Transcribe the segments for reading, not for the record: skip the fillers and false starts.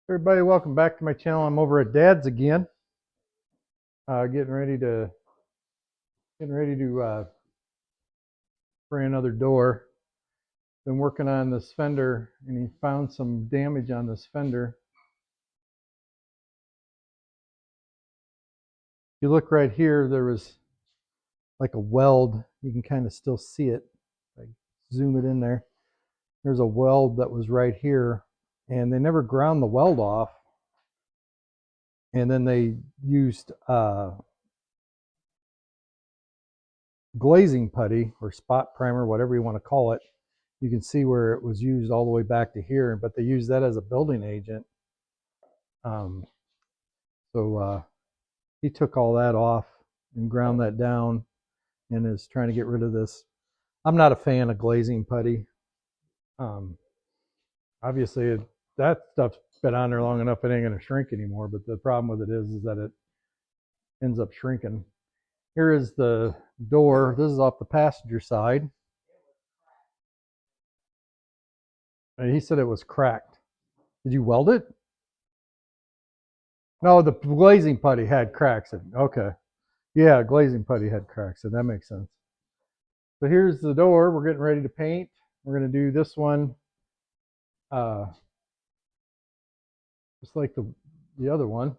Everybody, welcome back to my channel. I'm over at Dad's again, getting ready to spray another door. Been working on this fender, and he found some damage on this fender. If you look right here, there was like a weld. You can kind of still see it. Like zoom it in there. There's a weld that was right here, and they never ground the weld off. And then they used glazing putty or spot primer, whatever you want to call it. You can see where it was used all the way back to here, but they used that as a building agent. Um, so he took all that off and ground that down and is trying to get rid of this. I'm not a fan of glazing putty. Um, obviously, that stuff's been on there long enough, it ain't going to shrink anymore, but the problem with it is that it ends up shrinking. Here is the door. This is off the passenger side. And he said it was cracked. Did you weld it? No, the glazing putty had cracks in it. Okay. Yeah, glazing putty had cracks, so that makes sense. So here's the door. We're getting ready to paint. We're going to do this one uh, just like the other one.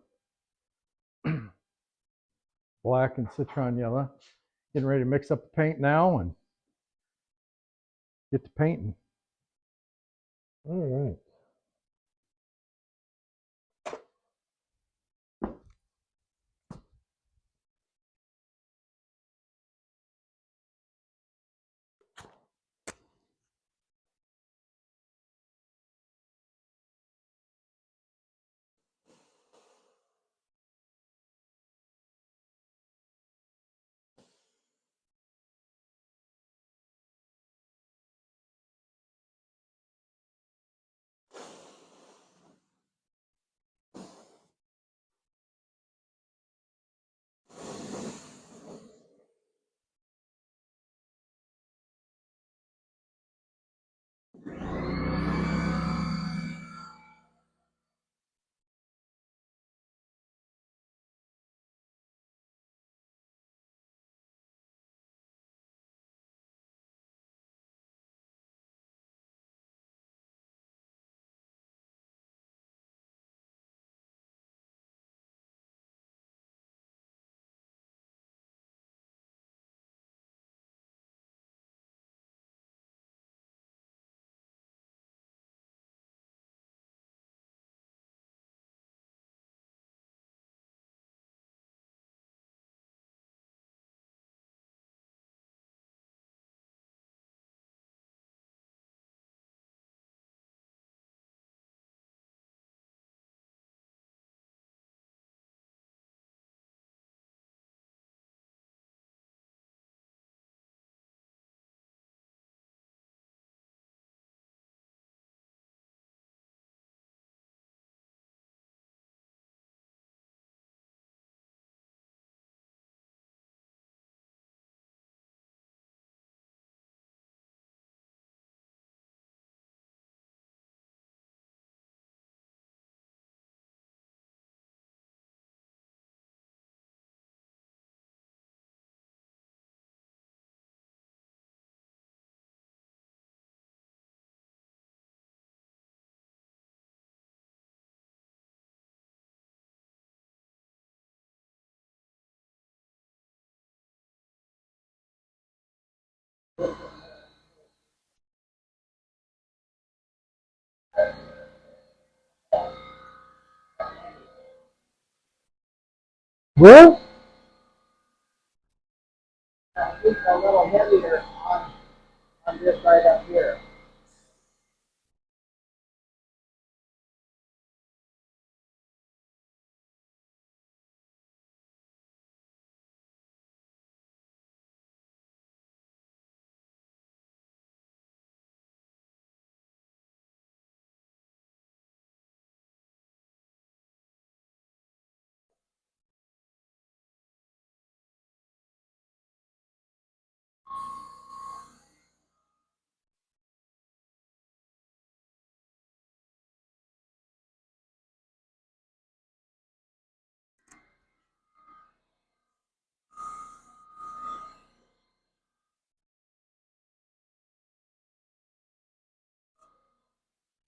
Black and citron yellow. Getting ready to mix up the paint now and get to painting. All right. Well, it's a little heavier on this right up here.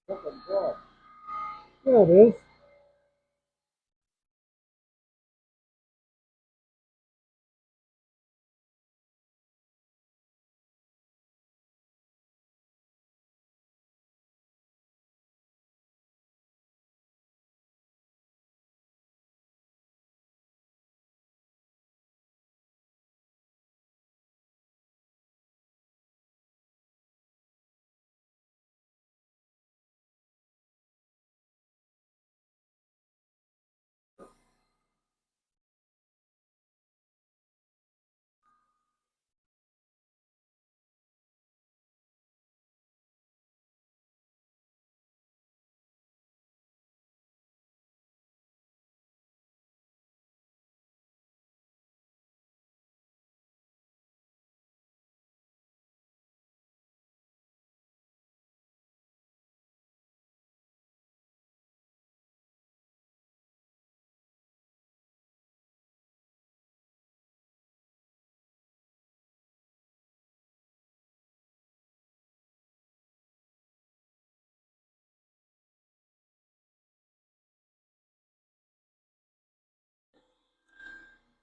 Yeah, it is.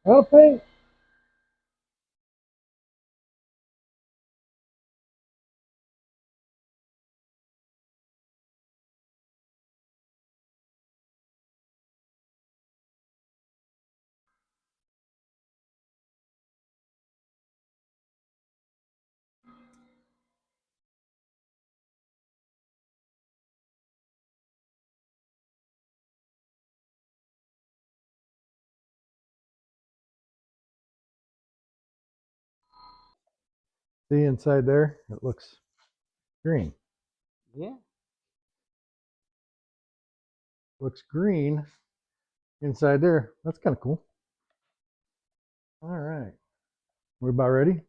Okay. See inside there? It looks green. Yeah. Looks green inside there. That's kind of cool. All right. We're about ready?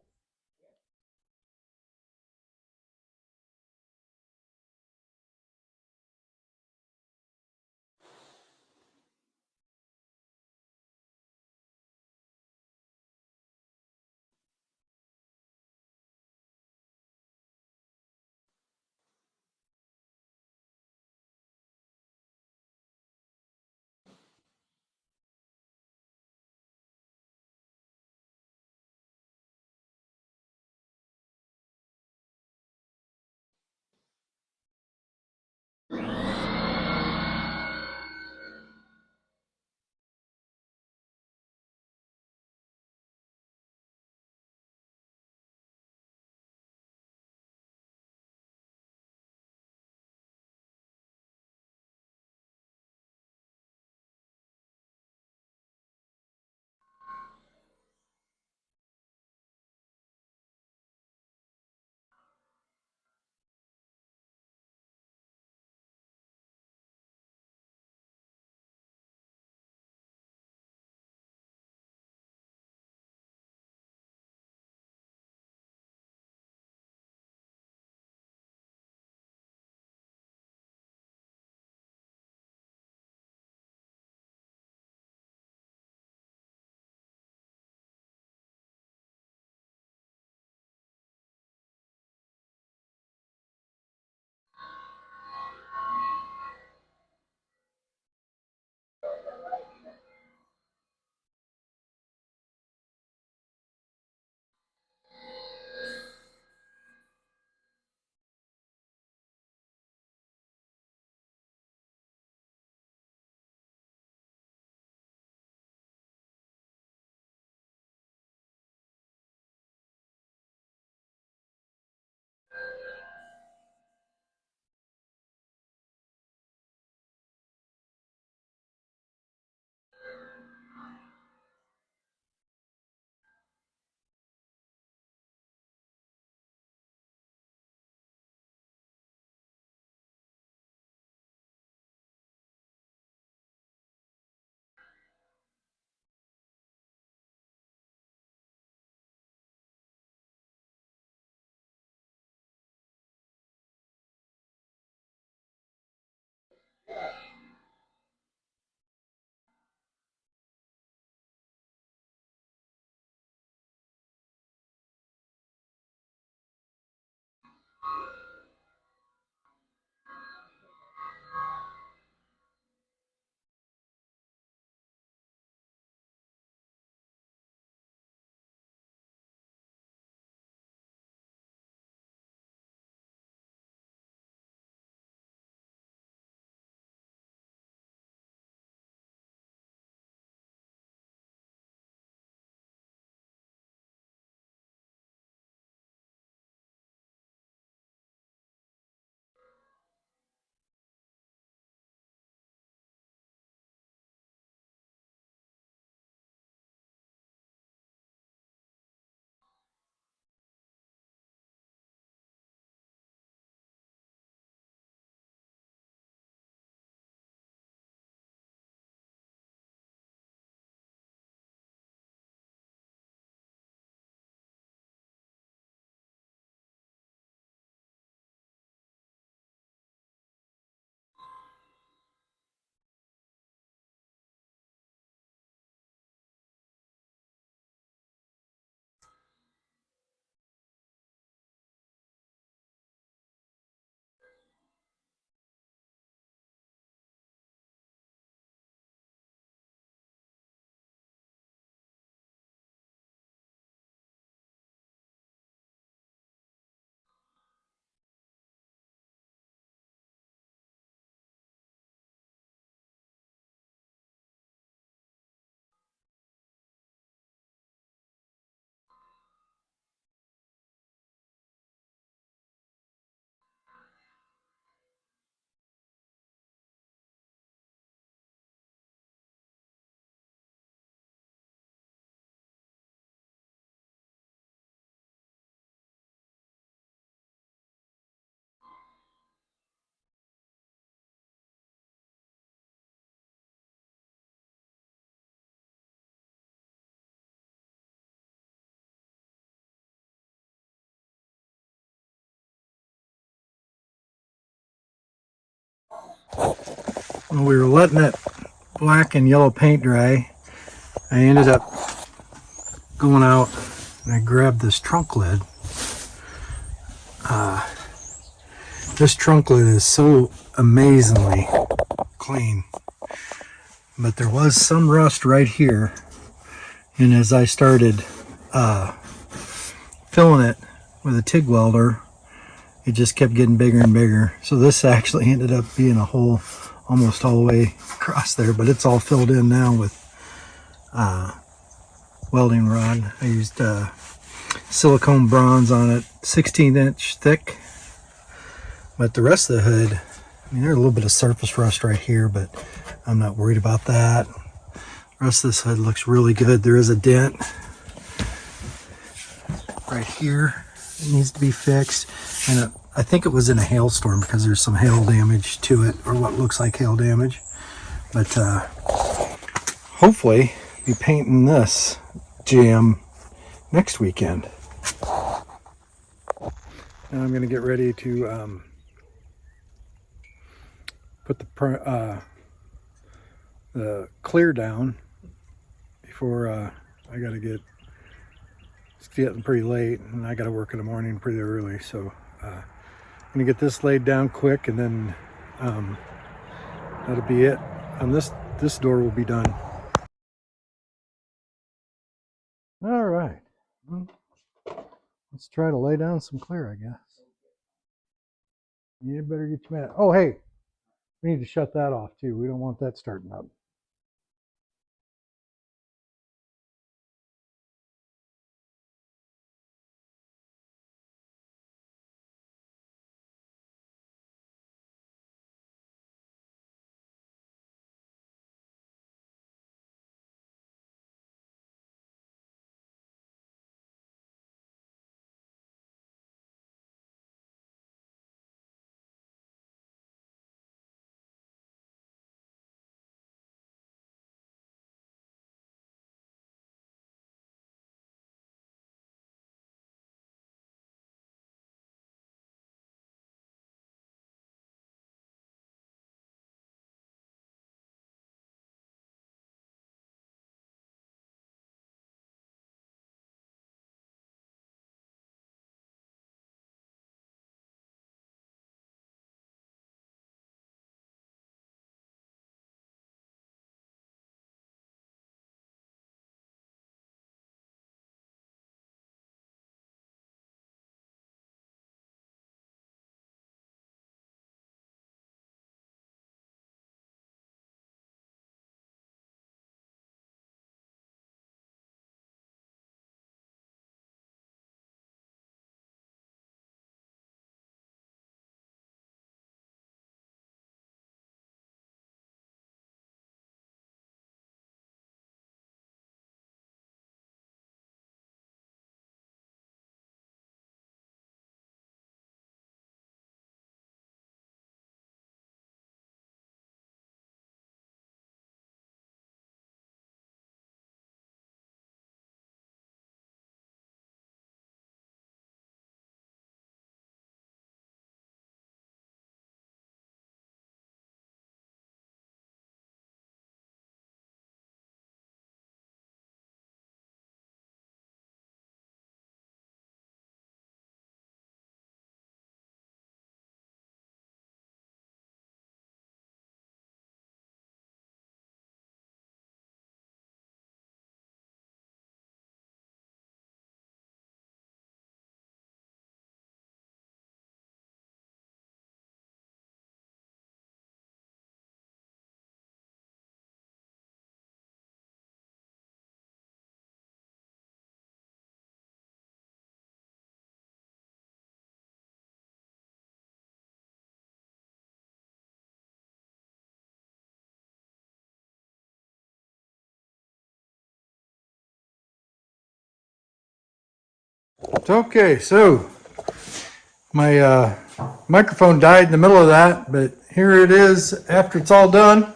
when we were letting that black and yellow paint dry, I ended up going out and I grabbed this trunk lid. This trunk lid is so amazingly clean, but there was some rust right here, and as I started filling it with a TIG welder, it just kept getting bigger and bigger. So this actually ended up being a hole almost all the way across there, but it's all filled in now with welding rod. I used silicone bronze on it, 16-inch thick. But the rest of the hood, I mean, there's a little bit of surface rust right here, but I'm not worried about that. The rest of this hood looks really good. There is a dent right here. It needs to be fixed. And I think it was in a hailstorm because there's some hail damage to it, or what looks like hail damage. But hopefully be painting this jam next weekend. Now I'm going to get ready to put the clear down before I got to get, it's getting pretty late and I got to work in the morning pretty early, so I'm gonna get this laid down quick, and then that'll be it. On this door will be done. All right, well, let's try to lay down some clear, I guess. You better get your mat. Oh, hey, we need to shut that off too. We don't want that starting up. Okay, so my microphone died in the middle of that, but here it is after it's all done.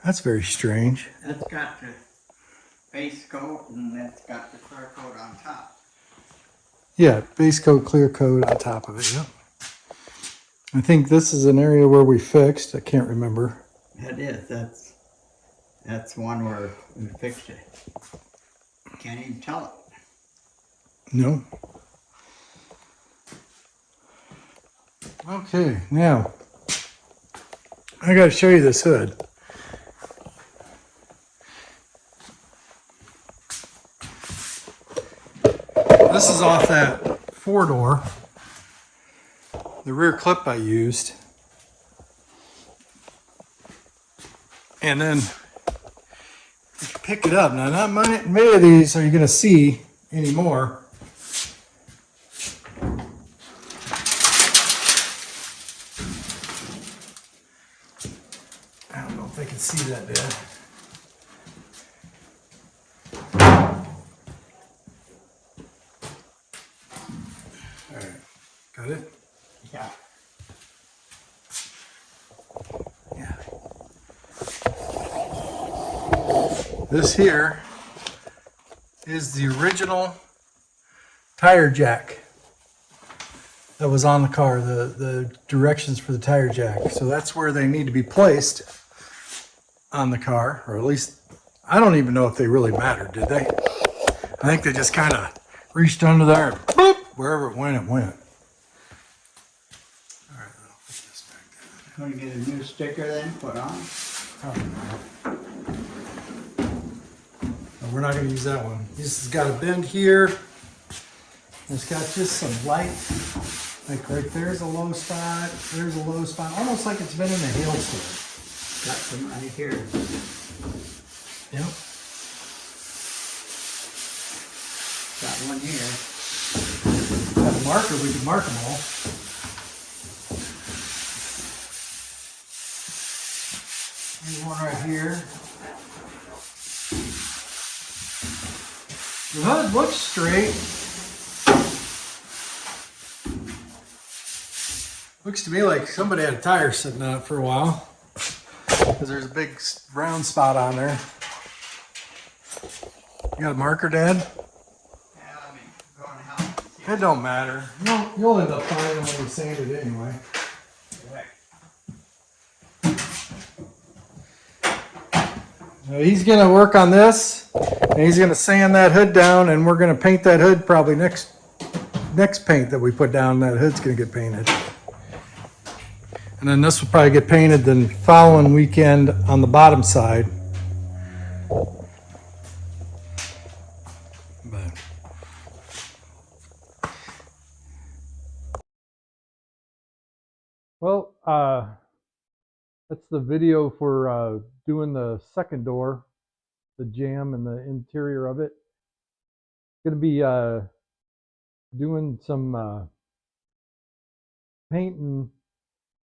That's very strange. That's got to base coat, and that's got the clear coat on top. Yeah, base coat, clear coat on top of it. Yep. I think this is an area where we fixed. I can't remember. It is. That's one where we fixed it. Can't even tell it. No. Okay, now I got to show you this hood. This is off that 4-door, the rear clip I used. And then you can pick it up. Now, not many of these are you going to see anymore. I don't know if they can see that bad. All right, got it? Yeah. Yeah. This here is the original tire jack that was on the car, the directions for the tire jack. So that's where they need to be placed on the car, or at least, I don't even know if they really mattered, did they? I think they just kind of reached under there and boop, wherever it went, it went. All right, I'll put this back down. Going to get a new sticker then put on. Probably not. No, we're not going to use that one. This has got a bend here. It's got just some light. Like right there's a low spot, there's a low spot, almost like it's been in a hailstorm. Got some right here. Yep. Got one here. Got a marker, we can mark them all. There's one right here. The hood looks straight. Looks to me like somebody had a tire sitting on it for a while, because there's a big round spot on there. You got a marker, Dad? Yeah, let me go and help. It don't matter. You'll end up finding when you sand it anyway. Now he's gonna work on this, and he's gonna sand that hood down, and we're gonna paint that hood probably next paint that we put down. That hood's gonna get painted. And then this will probably get painted the following weekend on the bottom side. But well, that's the video for doing the second door, the jamb and the interior of it. Going to be doing some painting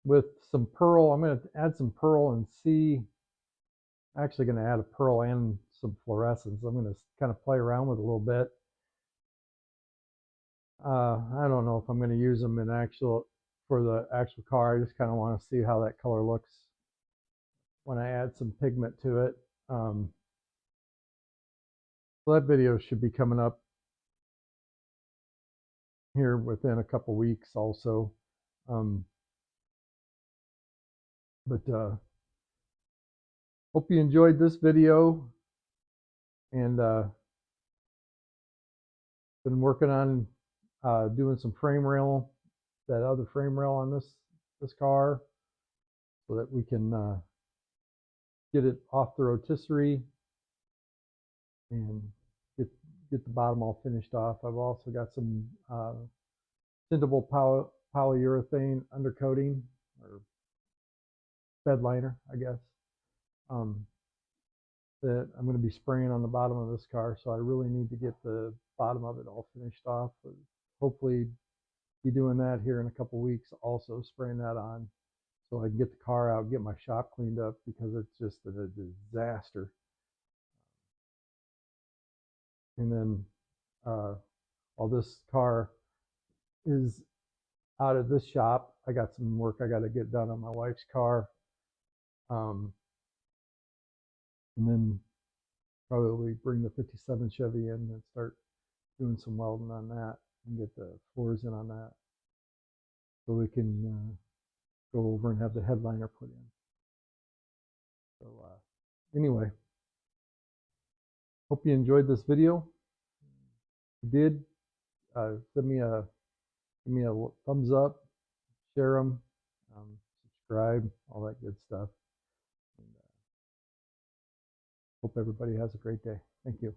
with some pearl. I'm going to add some pearl and see. Actually going to add a pearl and some fluorescence. I'm going to kind of play around with it a little bit. I don't know if I'm going to use them for the actual car. I just kind of want to see how that color looks when I add some pigment to it. So that video should be coming up here within a couple weeks also. Hope you enjoyed this video, and been working on doing some frame rail, that other frame rail on this car, so that we can get it off the rotisserie and get the bottom all finished off. I've also got some sintable polyurethane undercoating, or bed liner, I guess, that I'm going to be spraying on the bottom of this car. So I really need to get the bottom of it all finished off. But hopefully be doing that here in a couple weeks, also spraying that on, so I can get the car out, get my shop cleaned up, because it's just a disaster. And then while this car is out of this shop, I got some work I got to get done on my wife's car. And then probably bring the 57 Chevy in and start doing some welding on that and get the floors in on that, so we can go over and have the headliner put in. So anyway, hope you enjoyed this video. If you did, give me a thumbs up, share them, subscribe, all that good stuff. And, hope everybody has a great day. Thank you.